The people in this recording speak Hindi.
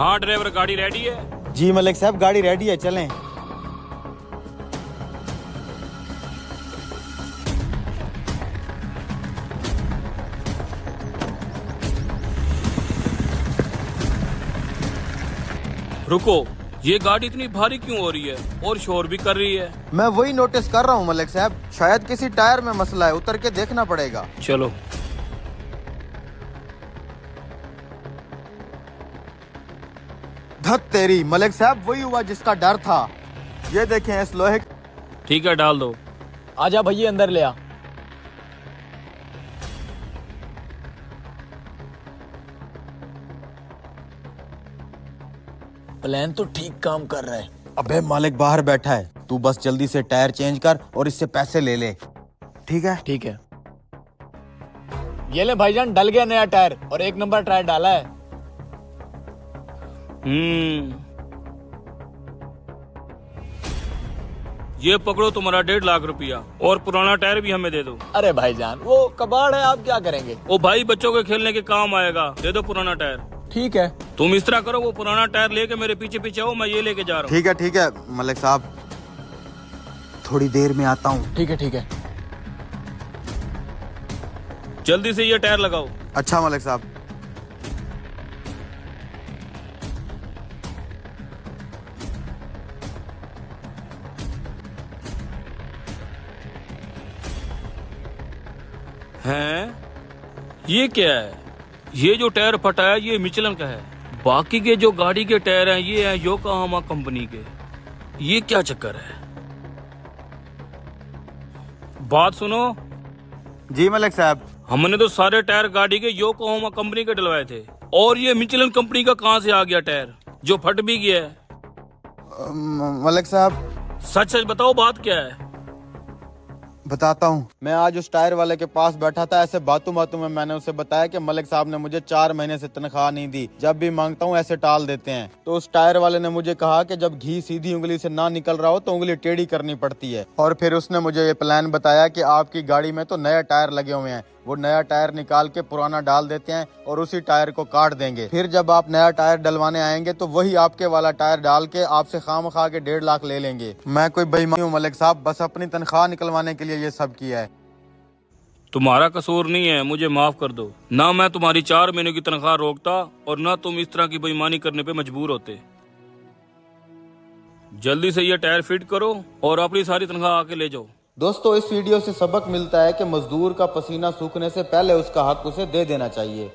हाँ ड्राइवर, गाड़ी रेडी है? जी मलिक साहब, गाड़ी रेडी है, चलें। रुको, ये गाड़ी इतनी भारी क्यों हो रही है और शोर भी कर रही है? मैं वही नोटिस कर रहा हूँ मलिक साहब, शायद किसी टायर में मसला है, उतर के देखना पड़ेगा। चलो। धत तेरी, मलिक साहब वही हुआ जिसका डर था। ये देखें इस लोहे। ठीक है, डाल दो। आजा भैया, अंदर ले आ। प्लान तो ठीक काम कर रहा है। अबे मालिक बाहर बैठा है, तू बस जल्दी से टायर चेंज कर और इससे पैसे ले ले। ठीक है? ठीक है। ये ले भाईजान, डल गया नया टायर और 1 नंबर टायर डाला है। ये पकड़ो तुम्हारा 1.5 लाख रुपया, और पुराना टायर भी हमें दे दो। अरे भाईजान, वो कबाड़ है, आप क्या करेंगे? ओ भाई, बच्चों के खेलने के काम आएगा, दे दो पुराना टायर। ठीक है। तुम इस तरह करो, वो पुराना टायर लेके मेरे पीछे पीछे आओ, मैं ये लेके जा रहा हूँ। ठीक है मलिक साहब, थोड़ी देर में आता हूँ। ठीक है ठीक है। जल्दी से ये टायर लगाओ। अच्छा मलिक साहब। हैं? ये क्या है? ये जो टायर फटा है ये मिचलन का है, बाकी के जो गाड़ी के टायर हैं ये हैं योकोहामा कंपनी के। ये क्या चक्कर है? बात सुनो। जी मलिक साहब। हमने तो सारे टायर गाड़ी के योकोहामा कंपनी के डलवाए थे, और ये मिचलन कंपनी का कहाँ से आ गया टायर जो फट भी गया है? मलिक साहब, सच सच बताओ, बात क्या है? बताता हूँ। मैं आज उस टायर वाले के पास बैठा था, ऐसे बातों बातों में मैंने उसे बताया कि मलिक साहब ने मुझे 4 महीने से तनख्वाह नहीं दी, जब भी मांगता हूँ ऐसे टाल देते हैं। तो उस टायर वाले ने मुझे कहा कि जब घी सीधी उंगली से ना निकल रहा हो तो उंगली टेढ़ी करनी पड़ती है। और फिर उसने मुझे ये प्लान बताया कि आपकी गाड़ी में तो नया टायर लगे हुए हैं, वो नया टायर निकाल के पुराना डाल देते हैं और उसी टायर को काट देंगे। फिर जब आप नया टायर डलवाने आएंगे तो वही आपके वाला टायर डाल के आपसे खामखा के 1.5 लाख ले लेंगे। मैं कोई बेईमान हूँ मलिक साहब, बस अपनी तनख्वाह निकलवाने के लिए ये सब किया है। तुम्हारा कसूर नहीं है, मुझे माफ कर दो। ना मैं तुम्हारी 4 महीनों की तनख्वाह रोकता और ना तुम इस तरह की बेईमानी करने पे मजबूर होते। जल्दी से ये टायर फिट करो और अपनी सारी तनख्वाह आके ले जाओ। दोस्तों, इस वीडियो से सबक मिलता है कि मजदूर का पसीना सूखने से पहले उसका हक उसे दे देना चाहिए।